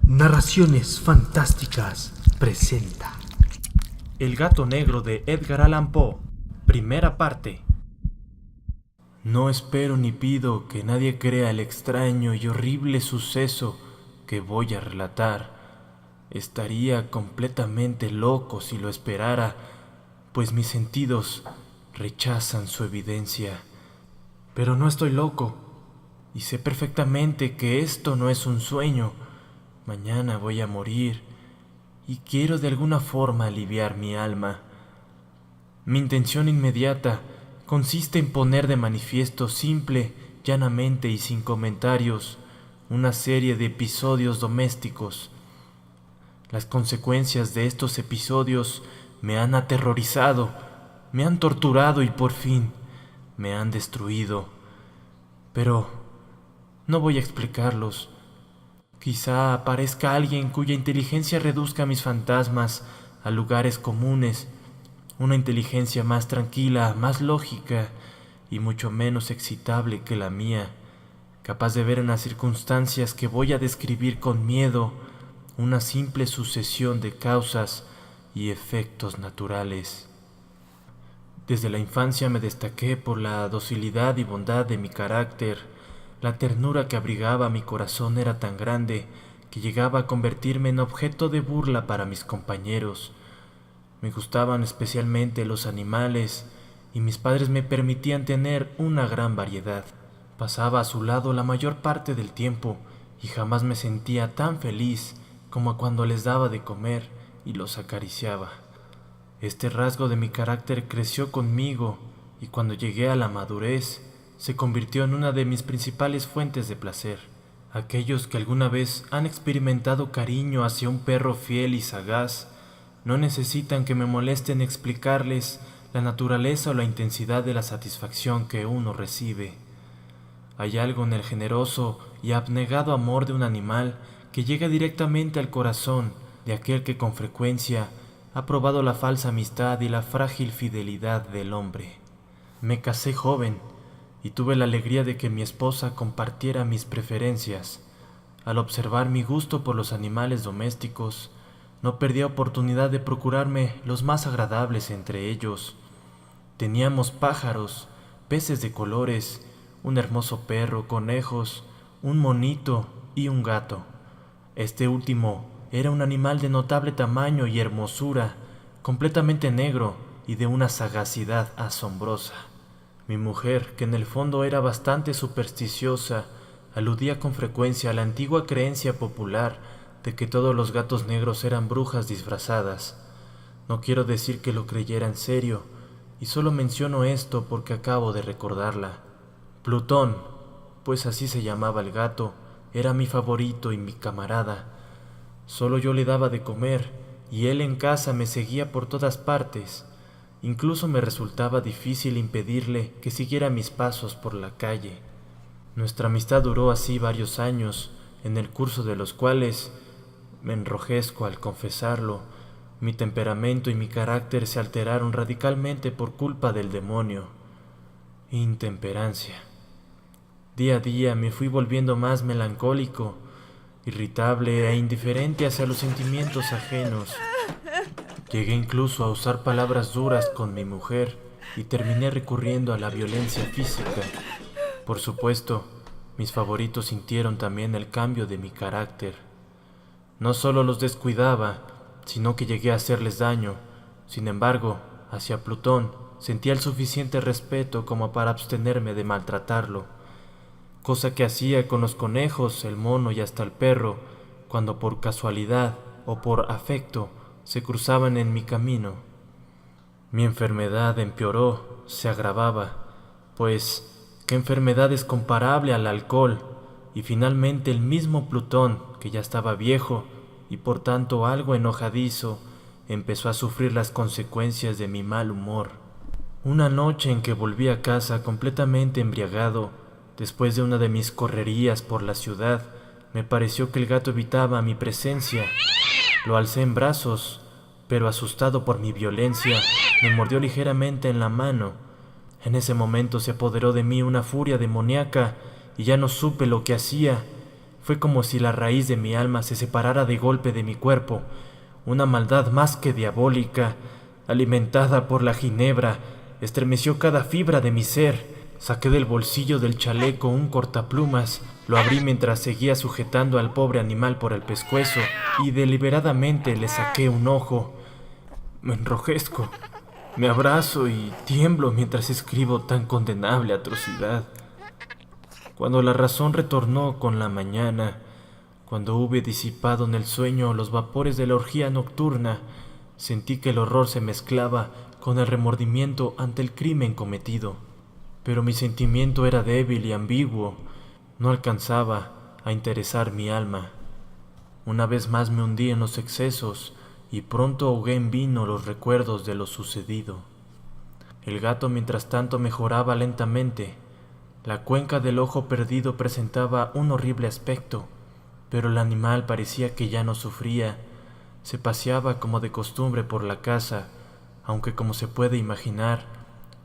Narraciones Fantásticas presenta El gato negro de Edgar Allan Poe, primera parte. No espero ni pido que nadie crea el extraño y horrible suceso que voy a relatar. Estaría completamente loco si lo esperara, pues mis sentidos rechazan su evidencia. Pero no estoy loco, y sé perfectamente que esto no es un sueño. Mañana voy a morir y quiero de alguna forma aliviar mi alma. Mi intención inmediata consiste en poner de manifiesto simple, llanamente y sin comentarios una serie de episodios domésticos. Las consecuencias de estos episodios me han aterrorizado, me han torturado y por fin me han destruido. Pero no voy a explicarlos. Quizá aparezca alguien cuya inteligencia reduzca mis fantasmas a lugares comunes, una inteligencia más tranquila, más lógica y mucho menos excitable que la mía, capaz de ver en las circunstancias que voy a describir con miedo una simple sucesión de causas y efectos naturales. Desde la infancia me destaqué por la docilidad y bondad de mi carácter. La ternura que abrigaba mi corazón era tan grande que llegaba a convertirme en objeto de burla para mis compañeros. Me gustaban especialmente los animales y mis padres me permitían tener una gran variedad. Pasaba a su lado la mayor parte del tiempo y jamás me sentía tan feliz como cuando les daba de comer y los acariciaba. Este rasgo de mi carácter creció conmigo y cuando llegué a la madurez se convirtió en una de mis principales fuentes de placer. Aquellos que alguna vez han experimentado cariño hacia un perro fiel y sagaz no necesitan que me molesten explicarles la naturaleza o la intensidad de la satisfacción que uno recibe. Hay algo en el generoso y abnegado amor de un animal que llega directamente al corazón de aquel que con frecuencia ha probado la falsa amistad y la frágil fidelidad del hombre. Me casé joven y tuve la alegría de que mi esposa compartiera mis preferencias. Al observar mi gusto por los animales domésticos, no perdía oportunidad de procurarme los más agradables entre ellos. Teníamos pájaros, peces de colores, un hermoso perro, conejos, un monito y un gato. Este último era un animal de notable tamaño y hermosura, completamente negro y de una sagacidad asombrosa. Mi mujer, que en el fondo era bastante supersticiosa, aludía con frecuencia a la antigua creencia popular de que todos los gatos negros eran brujas disfrazadas. No quiero decir que lo creyera en serio, y solo menciono esto porque acabo de recordarla. Plutón, pues así se llamaba el gato, era mi favorito y mi camarada. Solo yo le daba de comer, y él en casa me seguía por todas partes. Incluso me resultaba difícil impedirle que siguiera mis pasos por la calle. Nuestra amistad duró así varios años, en el curso de los cuales, me enrojezco al confesarlo, mi temperamento y mi carácter se alteraron radicalmente por culpa del demonio. Intemperancia. Día a día me fui volviendo más melancólico, irritable e indiferente hacia los sentimientos ajenos. Llegué incluso a usar palabras duras con mi mujer y terminé recurriendo a la violencia física. Por supuesto, mis favoritos sintieron también el cambio de mi carácter. No solo los descuidaba, sino que llegué a hacerles daño. Sin embargo, hacia Plutón sentía el suficiente respeto como para abstenerme de maltratarlo, cosa que hacía con los conejos, el mono y hasta el perro, cuando por casualidad o por afecto se cruzaban en mi camino. Mi enfermedad empeoró, se agravaba, pues ¿qué enfermedad es comparable al alcohol? Y finalmente el mismo Plutón, que ya estaba viejo y por tanto algo enojadizo, empezó a sufrir las consecuencias de mi mal humor. Una noche en que volví a casa completamente embriagado, después de una de mis correrías por la ciudad, me pareció que el gato evitaba mi presencia. Lo alcé en brazos, pero asustado por mi violencia, me mordió ligeramente en la mano. En ese momento se apoderó de mí una furia demoníaca y ya no supe lo que hacía. Fue como si la raíz de mi alma se separara de golpe de mi cuerpo, una maldad más que diabólica, alimentada por la ginebra, estremeció cada fibra de mi ser. Saqué del bolsillo del chaleco un cortaplumas, lo abrí mientras seguía sujetando al pobre animal por el pescuezo y deliberadamente le saqué un ojo. Me enrojezco, me abrazo y tiemblo mientras escribo tan condenable atrocidad. Cuando la razón retornó con la mañana, cuando hube disipado en el sueño los vapores de la orgía nocturna, sentí que el horror se mezclaba con el remordimiento ante el crimen cometido. Pero mi sentimiento era débil y ambiguo, no alcanzaba a interesar mi alma. Una vez más me hundí en los excesos y pronto ahogué en vino los recuerdos de lo sucedido. El gato mientras tanto mejoraba lentamente. La cuenca del ojo perdido presentaba un horrible aspecto, pero el animal parecía que ya no sufría. Se paseaba como de costumbre por la casa, aunque como se puede imaginar,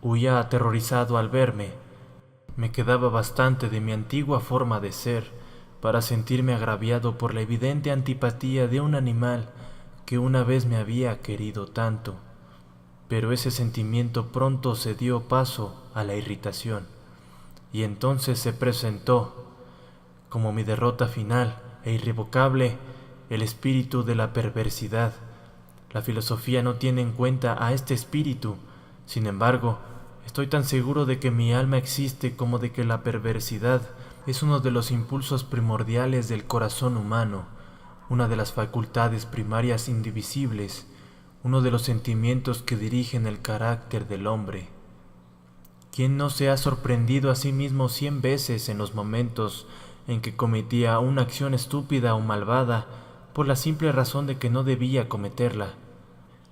huía aterrorizado al verme. Me quedaba bastante de mi antigua forma de ser para sentirme agraviado por la evidente antipatía de un animal que una vez me había querido tanto. Pero ese sentimiento pronto se dio paso a la irritación, y entonces se presentó, como mi derrota final e irrevocable, el espíritu de la perversidad. La filosofía no tiene en cuenta a este espíritu. Sin embargo, estoy tan seguro de que mi alma existe como de que la perversidad es uno de los impulsos primordiales del corazón humano, una de las facultades primarias indivisibles, uno de los sentimientos que dirigen el carácter del hombre. ¿Quién no se ha sorprendido a sí mismo 100 veces en los momentos en que cometía una acción estúpida o malvada por la simple razón de que no debía cometerla?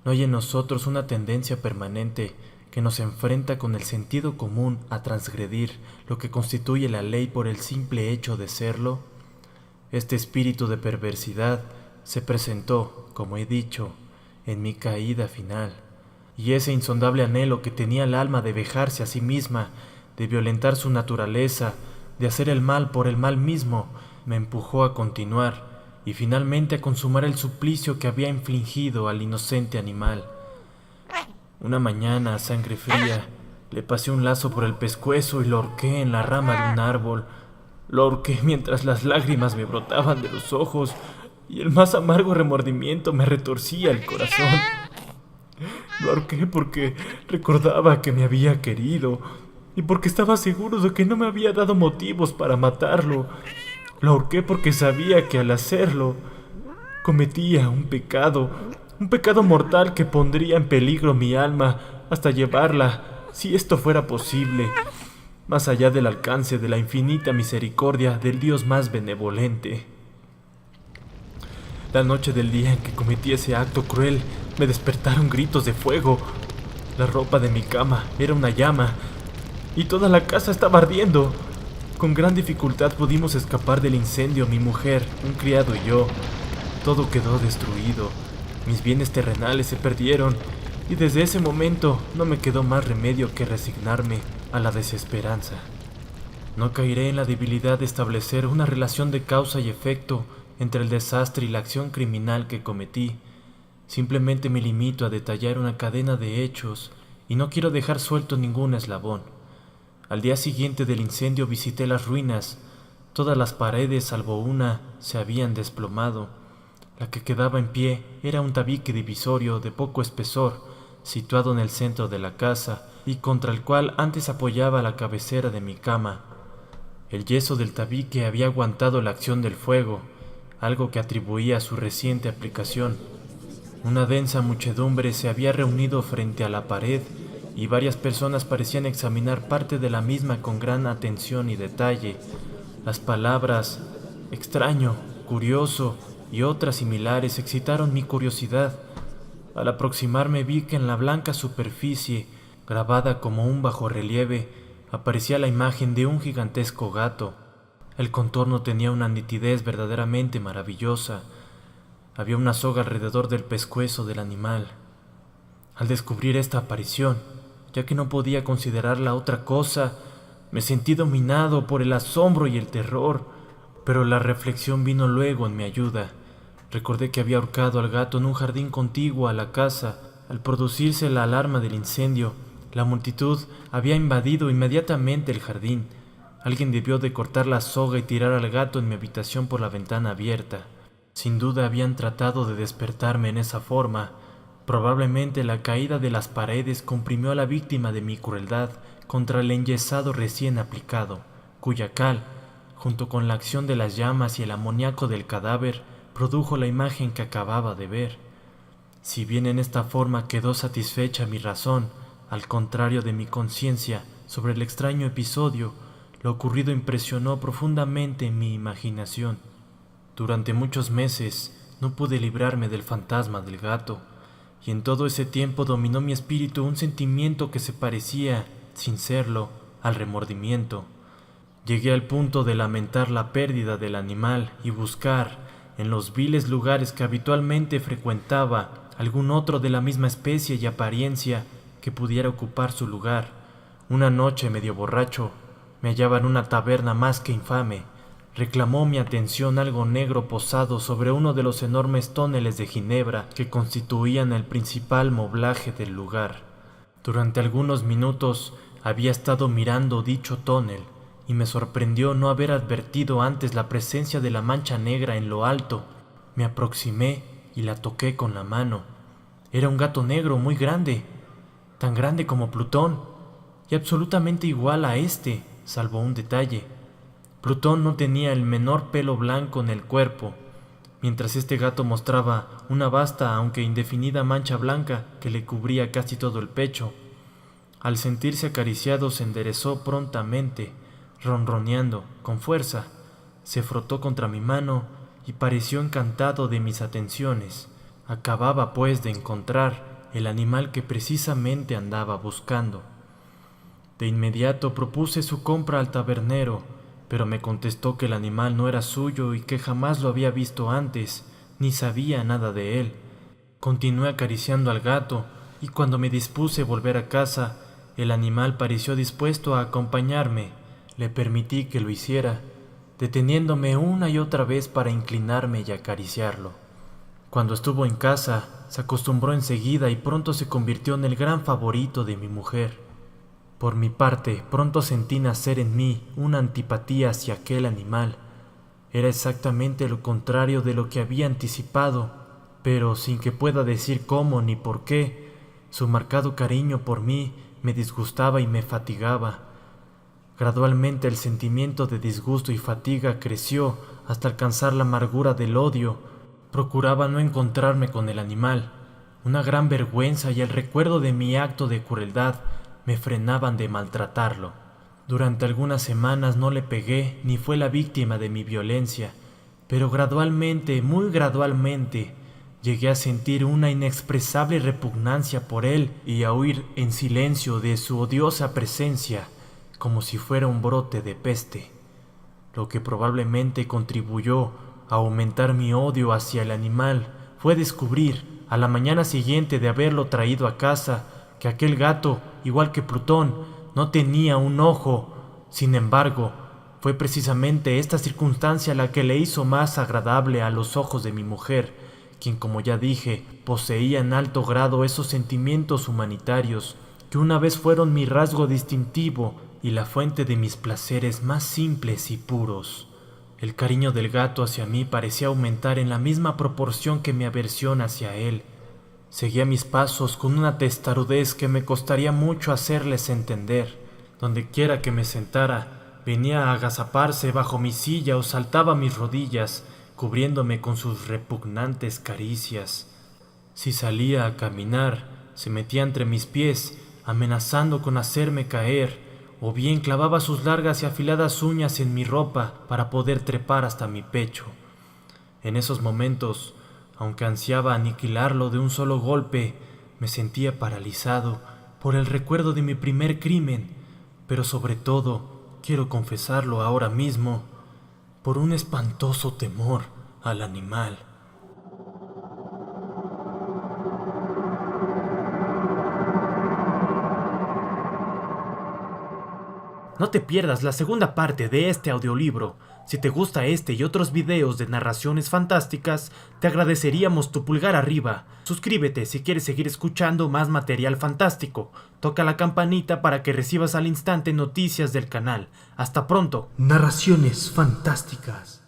¿No hay en nosotros una tendencia permanente que nos enfrenta con el sentido común a transgredir lo que constituye la ley por el simple hecho de serlo? Este espíritu de perversidad se presentó, como he dicho, en mi caída final, y ese insondable anhelo que tenía el alma de vejarse a sí misma, de violentar su naturaleza, de hacer el mal por el mal mismo, me empujó a continuar y finalmente a consumar el suplicio que había infligido al inocente animal. Una mañana, a sangre fría, le pasé un lazo por el pescuezo y lo ahorqué en la rama de un árbol. Lo ahorqué mientras las lágrimas me brotaban de los ojos y el más amargo remordimiento me retorcía el corazón. Lo ahorqué porque recordaba que me había querido y porque estaba seguro de que no me había dado motivos para matarlo. Lo ahorqué porque sabía que al hacerlo cometía un pecado mortal que pondría en peligro mi alma hasta llevarla, si esto fuera posible, más allá del alcance de la infinita misericordia del Dios más benevolente. La noche del día en que cometí ese acto cruel, me despertaron gritos de fuego. La ropa de mi cama era una llama y toda la casa estaba ardiendo. Con gran dificultad pudimos escapar del incendio, mi mujer, un criado y yo. Todo quedó destruido. Mis bienes terrenales se perdieron y desde ese momento no me quedó más remedio que resignarme a la desesperanza. No caeré en la debilidad de establecer una relación de causa y efecto entre el desastre y la acción criminal que cometí. Simplemente me limito a detallar una cadena de hechos y no quiero dejar suelto ningún eslabón. Al día siguiente del incendio visité las ruinas. Todas las paredes, salvo una, se habían desplomado. La que quedaba en pie era un tabique divisorio de poco espesor, situado en el centro de la casa y contra el cual antes apoyaba la cabecera de mi cama. El yeso del tabique había aguantado la acción del fuego, algo que atribuía a su reciente aplicación. Una densa muchedumbre se había reunido frente a la pared y varias personas parecían examinar parte de la misma con gran atención y detalle. Las palabras extraño, curioso y otras similares excitaron mi curiosidad. Al aproximarme vi que en la blanca superficie, grabada como un bajorrelieve, aparecía la imagen de un gigantesco gato. El contorno tenía una nitidez verdaderamente maravillosa. Había una soga alrededor del pescuezo del animal. Al descubrir esta aparición, ya que no podía considerarla otra cosa, me sentí dominado por el asombro y el terror. Pero la reflexión vino luego en mi ayuda. Recordé que había ahorcado al gato en un jardín contiguo a la casa. Al producirse la alarma del incendio, la multitud había invadido inmediatamente el jardín. Alguien debió de cortar la soga y tirar al gato en mi habitación por la ventana abierta. Sin duda habían tratado de despertarme en esa forma. Probablemente la caída de las paredes comprimió a la víctima de mi crueldad contra el enyesado recién aplicado, cuya cal, junto con la acción de las llamas y el amoníaco del cadáver, produjo la imagen que acababa de ver. Si bien en esta forma quedó satisfecha mi razón, al contrario de mi conciencia sobre el extraño episodio, lo ocurrido impresionó profundamente mi imaginación. Durante muchos meses no pude librarme del fantasma del gato, y en todo ese tiempo dominó mi espíritu un sentimiento que se parecía, sin serlo, al remordimiento. Llegué al punto de lamentar la pérdida del animal y buscar, en los viles lugares que habitualmente frecuentaba, algún otro de la misma especie y apariencia que pudiera ocupar su lugar. Una noche, medio borracho, me hallaba en una taberna más que infame. Reclamó mi atención algo negro posado sobre uno de los enormes tóneles de ginebra que constituían el principal moblaje del lugar. Durante algunos minutos había estado mirando dicho tónel y me sorprendió no haber advertido antes la presencia de la mancha negra en lo alto. Me aproximé y la toqué con la mano. Era un gato negro muy grande, tan grande como Plutón, y absolutamente igual a este, salvo un detalle. Plutón no tenía el menor pelo blanco en el cuerpo, mientras este gato mostraba una vasta aunque indefinida mancha blanca que le cubría casi todo el pecho. Al sentirse acariciado se enderezó prontamente, ronroneando con fuerza. Se frotó contra mi mano y pareció encantado de mis atenciones. Acababa pues de encontrar el animal que precisamente andaba buscando. De inmediato propuse su compra al tabernero, pero me contestó que el animal no era suyo y que jamás lo había visto antes, ni sabía nada de él. Continué acariciando al gato, y cuando me dispuse a volver a casa, el animal pareció dispuesto a acompañarme. Le permití que lo hiciera, deteniéndome una y otra vez para inclinarme y acariciarlo. Cuando estuvo en casa, se acostumbró enseguida y pronto se convirtió en el gran favorito de mi mujer. Por mi parte, pronto sentí nacer en mí una antipatía hacia aquel animal. Era exactamente lo contrario de lo que había anticipado, pero sin que pueda decir cómo ni por qué, su marcado cariño por mí me disgustaba y me fatigaba. Gradualmente el sentimiento de disgusto y fatiga creció hasta alcanzar la amargura del odio. Procuraba no encontrarme con el animal. Una gran vergüenza y el recuerdo de mi acto de crueldad me frenaban de maltratarlo. Durante algunas semanas no le pegué ni fue la víctima de mi violencia, pero gradualmente, muy gradualmente, llegué a sentir una inexpresable repugnancia por él y a huir en silencio de su odiosa presencia, como si fuera un brote de peste, lo que probablemente contribuyó a aumentar mi odio hacia el animal fue descubrir, a la mañana siguiente de haberlo traído a casa, que aquel gato, igual que Plutón, no tenía un ojo. Sin embargo, fue precisamente esta circunstancia la que le hizo más agradable a los ojos de mi mujer, quien, como ya dije, poseía en alto grado esos sentimientos humanitarios que una vez fueron mi rasgo distintivo y la fuente de mis placeres más simples y puros. El cariño del gato hacia mí parecía aumentar en la misma proporción que mi aversión hacia él. Seguía mis pasos con una testarudez que me costaría mucho hacerles entender. Donde quiera que me sentara, venía a agazaparse bajo mi silla o saltaba a mis rodillas, cubriéndome con sus repugnantes caricias. Si salía a caminar, se metía entre mis pies, amenazando con hacerme caer, o bien clavaba sus largas y afiladas uñas en mi ropa para poder trepar hasta mi pecho. En esos momentos, aunque ansiaba aniquilarlo de un solo golpe, me sentía paralizado por el recuerdo de mi primer crimen, pero sobre todo, quiero confesarlo ahora mismo, por un espantoso temor al animal. No te pierdas la segunda parte de este audiolibro, Si te gusta este y otros videos de narraciones fantásticas, te agradeceríamos tu pulgar arriba. Suscríbete si quieres seguir escuchando más material fantástico. Toca la campanita para que recibas al instante noticias del canal. Hasta pronto. Narraciones fantásticas.